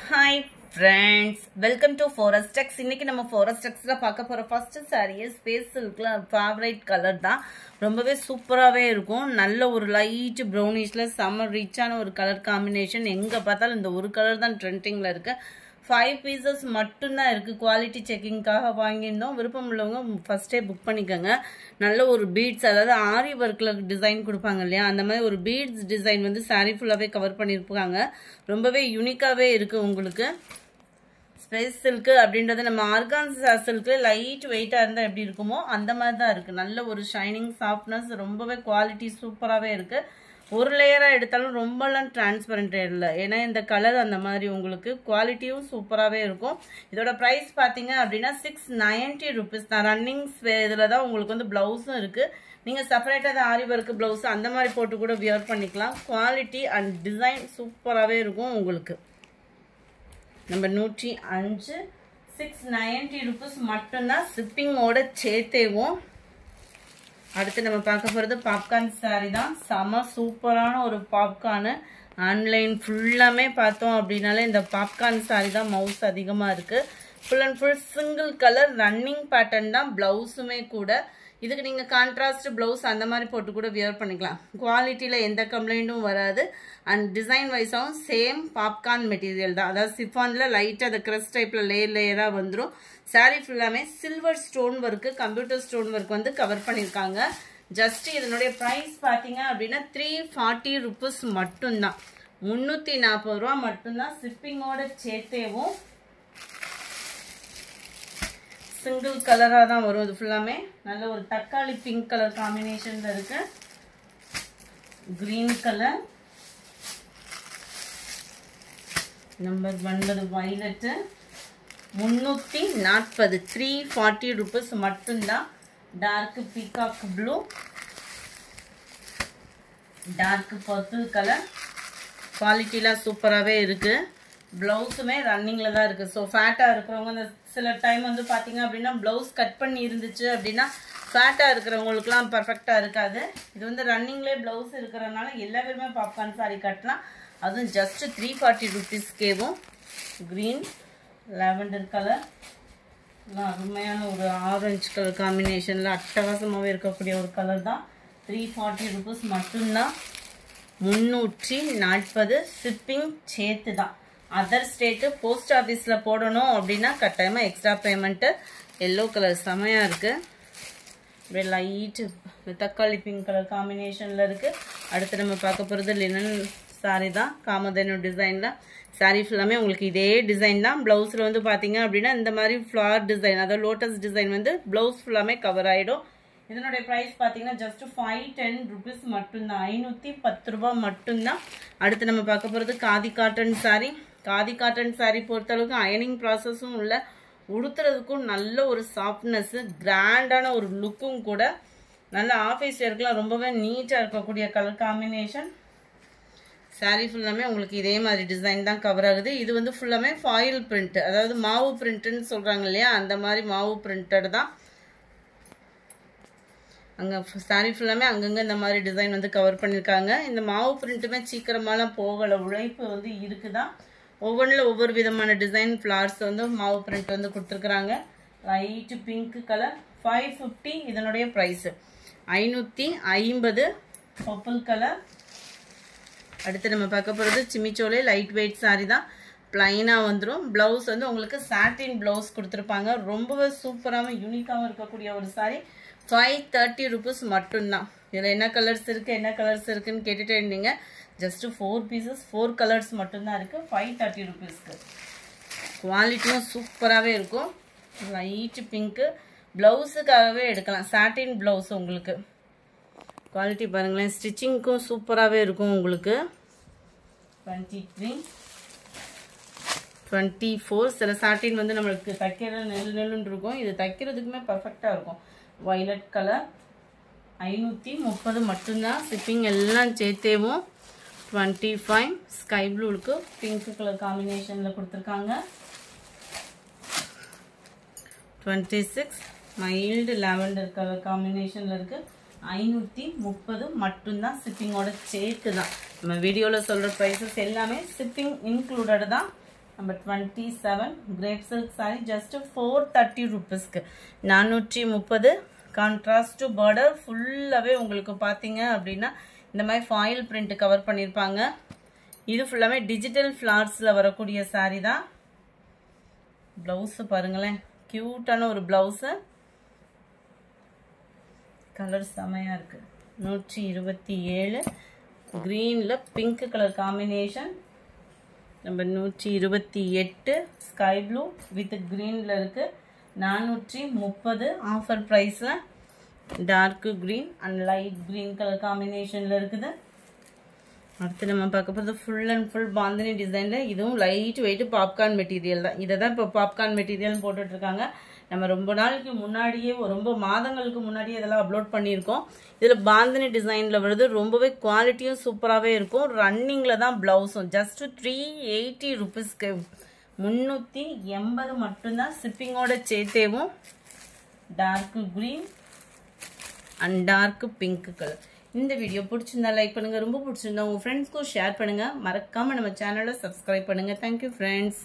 Hi friends, welcome to Forest Tex. இன்னைக்கு நம்ம Forest Texல பார்க்க போற first saree space silkல favorite color தான். ரொம்பவே சூப்பராவே இருக்கும். நல்ல ஒரு லைட் brownishல செம ரிச்சான ஒரு கலர் காம்பினேஷன். எங்க பார்த்தாலும் இந்த ஒரு கலர் தான் ட்ரெண்டிங்ல இருக்கு. 5 pieces மட்டும் தான் இருக்கு. குவாலிட்டி செக்கிங்காக வாங்கியிருந்தோம். விருப்பம் உள்ளவங்க ஃபர்ஸ்டே புக் பண்ணிக்கோங்க. நல்ல ஒரு பீட்ஸ், அதாவது ஆரி ஒர்க்ல டிசைன் கொடுப்பாங்க இல்லையா, அந்த மாதிரி ஒரு பீட்ஸ் டிசைன் வந்து சாரி ஃபுல்லாவே கவர் பண்ணியிருப்பாங்க. ரொம்பவே யூனிக்காவே இருக்கு. உங்களுக்கு ஸ்பேஸ் சில்க் அப்படின்றது நம்ம ஆர்கான்சா சில்க் லைட் வெயிட்டா இருந்தா எப்படி இருக்குமோ அந்த மாதிரி தான் இருக்கு. நல்ல ஒரு ஷைனிங் சாஃப்ட்னஸ், ரொம்பவே குவாலிட்டி சூப்பராகவே இருக்கு. ஒரு லேயரா எடுத்தாலும் ரொம்பலாம் டிரான்ஸ்பரண்ட் இல்லை, ஏன்னா இந்த கலர் அந்த மாதிரி உங்களுக்கு குவாலிட்டியும் சூப்பராகவே இருக்கும். இதோட ப்ரைஸ் பார்த்தீங்க அப்படின்னா 690 rupees தான். ரன்னிங் இதில் தான் உங்களுக்கு வந்து ப்ளவுஸும் இருக்கு. நீங்கள் செப்பரேட்டாக ஆரி ஒர்க் ப்ளவுஸ் அந்த மாதிரி போட்டு கூட வியர் பண்ணிக்கலாம். குவாலிட்டி அண்ட் டிசைன் சூப்பராகவே இருக்கும். உங்களுக்கு நம்பர் 105 690 rupees மட்டும்தான், ஷிப்பிங்கோட சேர்த்தேவும். அடுத்து நம்ம பார்க்க போகிறது பாப்கார்ன் சாரி தான். செம சூப்பரான ஒரு பாப்கார்னு. ஆன்லைன் ஃபுல்லாமே பார்த்தோம் அப்படின்னாலே இந்த பாப்கார்ன் சாரி தான் மவுஸ் அதிகமாக இருக்குது. Full and full single colour running pattern தான். ப்ளவுஸுமே கூட இதுக்கு நீங்கள் கான்ட்ராஸ்ட் ப்ளவுஸ் அந்த மாதிரி போட்டு கூட வியர் பண்ணிக்கலாம். குவாலிட்டியில் எந்த கம்ப்ளைண்ட்டும் வராது. அண்ட் டிசைன் வைஸாகவும் சேம் பாப்கார்ன் மெட்டீரியல் தான். அதாவது சிஃபானில் லைட்டாக அந்த கிரஸ் டைப்பில் லேயராக வந்துடும். சாரீ ஃபுல்லாமே silver stone work, computer stone work வந்து கவர் பண்ணியிருக்காங்க. ஜஸ்ட் இதனுடைய ப்ரைஸ் பார்த்தீங்க அப்படின்னா 340 rupees மட்டும்தான். 340 ரூபா மட்டும்தான். ஷிப்பிங்கோட சேர்த்தேவும். சிங்கிள் கலராக தான் வரும். இது ஃபுல்லாமே நல்ல ஒரு தக்காளி பிங்க் கலர் காம்பினேஷன்ல இருக்கு. Green colour number 9 violet. 340 340 rupees மட்டும்தான். Dark peacock blue, dark purple colour. குவாலிட்டிலாம் சூப்பராகவே இருக்கு. ப்ளவுஸுமே ரன்னிங்கில் தான் இருக்குது. ஸோ ஃபேட்டாக இருக்கிறவங்க இந்த சில டைம் வந்து பார்த்தீங்க அப்படின்னா ப்ளவுஸ் கட் பண்ணி இருந்துச்சு அப்படின்னா ஃபேட்டாக இருக்கிறவங்களுக்குலாம் பர்ஃபெக்டாக இருக்காது. இது வந்து ரன்னிங்லேயே ப்ளவுஸ் இருக்கிறதுனால எல்லா பேருமே பாப்கார்ன் சாரி கட்டலாம். அதுவும் ஜஸ்ட் 340 rupeesக்கேவும். க்ரீன் லாவெண்டர் கலர், அருமையான ஒரு ஆரஞ்சு கலர் காம்பினேஷனில் அட்டகாசமாகவே இருக்கக்கூடிய ஒரு கலர் தான். 340 rupees மட்டும்தான். 340 ஷிப்பிங் சேர்த்து தான். அதர் ஸ்டேட்டு போஸ்ட் ஆஃபீஸில் போடணும் அப்படின்னா கட்டாயமாக எக்ஸ்ட்ரா பேமெண்ட்டு. எல்லோ கலர் செமையாக இருக்குது. அப்படியே லைட்டு தக்காளி பிங்க் கலர் காம்பினேஷனில் இருக்குது. அடுத்து நம்ம பார்க்க போகிறது லினன் சாரி தான். காமதேனு டிசைனில் சாரி ஃபுல்லாமே உங்களுக்கு இதே டிசைன் தான். ப்ளவுஸில் வந்து பார்த்தீங்க அப்படின்னா இந்த மாதிரி ஃப்ளார் டிசைன், அதாவது லோட்டஸ் டிசைன் வந்து ப்ளவுஸ் ஃபுல்லாமே கவர் ஆகிடும். இதனுடைய ப்ரைஸ் பார்த்தீங்கன்னா ஜஸ்ட் 510 rupees மட்டும்தான். 510 ரூபா மட்டும்தான். அடுத்து நம்ம பார்க்க போகிறது khadi cotton sorry. Khadi cotton sorry பொறுத்தளவுக்கு அயனிங் ப்ராசஸும் உள்ள, உடுத்துறதுக்கும் நல்ல ஒரு சாஃப்ட்னஸ், கிராண்டான ஒரு லுக்கும் கூட. நல்ல ஆஃபீஸ் வேர்க்கெலாம் ரொம்பவே நீட்டாக இருக்கக்கூடிய கலர் காம்பினேஷன். சாரீ ஃபுல்லாமே உங்களுக்கு இதே மாதிரி டிசைன் தான் கவர் ஆகுது. இது வந்து ஃபுல்லாமே ஃபாயில் பிரிண்ட், அதாவது மாவு பிரிண்ட்டுன்னு சொல்கிறாங்க இல்லையா, அந்த மாதிரி மாவு பிரிண்டட் தான். அங்கே சாரீ ஃபுல்லாமே அங்கங்கே இந்த மாதிரி டிசைன் வந்து கவர் பண்ணியிருக்காங்க. இந்த மாவு பிரிண்ட்டுமே சீக்கிரமாலாம் போகலை, உழைப்பு வந்து இருக்குதான். ஒவ்வொன்றில் ஒவ்வொரு விதமான டிசைன் ஃப்ளார்ஸ் வந்து மாவு பிரிண்ட் வந்து கொடுத்துருக்குறாங்க. Light pink colour. 550 இதனுடைய ப்ரைஸு. 550 purple colour. அடுத்து நம்ம பார்க்க போகிறது சிமிச்சோலே லைட் வெயிட் சாரி தான். பிளைனாக வந்துடும். ப்ளவுஸ் வந்து உங்களுக்கு சாட்டின் ப்ளவுஸ் கொடுத்துருப்பாங்க. ரொம்பவே சூப்பராகவும் யூனிக்காகவும் இருக்கக்கூடிய ஒரு சாரி. 530 rupees மட்டும்தான். இதில் என்ன கலர்ஸ் இருக்குது என்ன கலர்ஸ் இருக்குதுன்னு கேட்டுகிட்டே இருந்தீங்க. ஜஸ்ட்டு 4 pieces 4 கலர்ஸ் மட்டும்தான் இருக்குது. 530 rupeesக்கு. குவாலிட்டியும் சூப்பராகவே இருக்கும். Light pink. ப்ளவுஸுக்காகவே எடுக்கலாம். சாட்டின் ப்ளவுஸ் உங்களுக்கு. குவாலிட்டி பாருங்களேன். ஸ்டிச்சிங்க்கும் சூப்பராகவே இருக்கும் உங்களுக்கு. 23 24 சில சாட்டின் வந்து நம்மளுக்கு தைக்கிற நெல்லுன்னு இருக்கும். இது தைக்கிறதுக்குமே பர்ஃபெக்டாக இருக்கும். Violet colour. 530 மட்டும்தான். ஷிப்பிங் எல்லாம் சேர்த்தேவும். 25 ஸ்கை ப்ளூக்கு பிங்க் கலர் காம்பினேஷனில் கொடுத்துருக்காங்க. 26 மைல்டு லாவெண்டர் கலர் காம்பினேஷனில் இருக்குது. 530 மட்டும்தான். ஷிப்பிங்கோட சேர்த்து தான். நம்ம வீடியோவில் சொல்கிற ப்ரைஸஸ் எல்லாமே ஷிப்பிங் இன்க்ளூடட் தான். Number 27 grape silk sorry just 430 ருபீஸ்க்கு 430. கான்ட்ராஸ்ட் டு பார்டர் ஃபுல்லாகவே உங்களுக்கு பார்த்தீங்க அப்படின்னா இந்த மாதிரி ஃபாயில் பிரிண்ட் கவர் பண்ணியிருப்பாங்க. இது ஃபுல்லாகவே டிஜிட்டல் ஃப்ளார்ஸில் வரக்கூடிய சாரீ தான். ப்ளவுஸு பாருங்களேன், க்யூட்டான ஒரு ப்ளவுஸு, கலர் செமையாக இருக்குது. 127 க்ரீனில் pink colour combination. Number 128 sky blue with க்ரீனில் இருக்குது. 430 ஆஃபர் ப்ரைஸில் dark green and light green colour காம்பினேஷனில் இருக்குது. அடுத்து நம்ம பார்க்க போகிறது ஃபுல் அண்ட் ஃபுல் பாந்தினி டிசைனில். இதுவும் லைட் வெயிட் பாப்கார்ன் மெட்டீரியல் தான். இதை தான் இப்போ பாப்கார்ன் மெட்டீரியல் போட்டுட்ருக்காங்க. நம்ம ரொம்ப நாளைக்கு முன்னாடியே ரொம்ப மாதங்களுக்கு முன்னாடியே இதெல்லாம் அப்லோட் பண்ணியிருக்கோம். இதில் பாந்தினி டிசைனில் வருது. ரொம்பவே குவாலிட்டியும் சூப்பராகவே இருக்கும். ரன்னிங்கில் தான் ப்ளவுஸும். ஜஸ்ட் 380 ருபீஸ்க்கு 380 மட்டும்தான். ஷிப்பிங்கோட சேர்த்தேவும். Dark green and dark pink colour. இந்த வீடியோ பிடிச்சிருந்தா லைக் பண்ணுங்கள். ரொம்ப பிடிச்சிருந்தா உங்கள் ஃப்ரெண்ட்ஸ்க்கும் ஷேர் பண்ணுங்கள். மறக்காமல் நம்ம சேனலை சப்ஸ்கிரைப் பண்ணுங்கள். Thank you friends.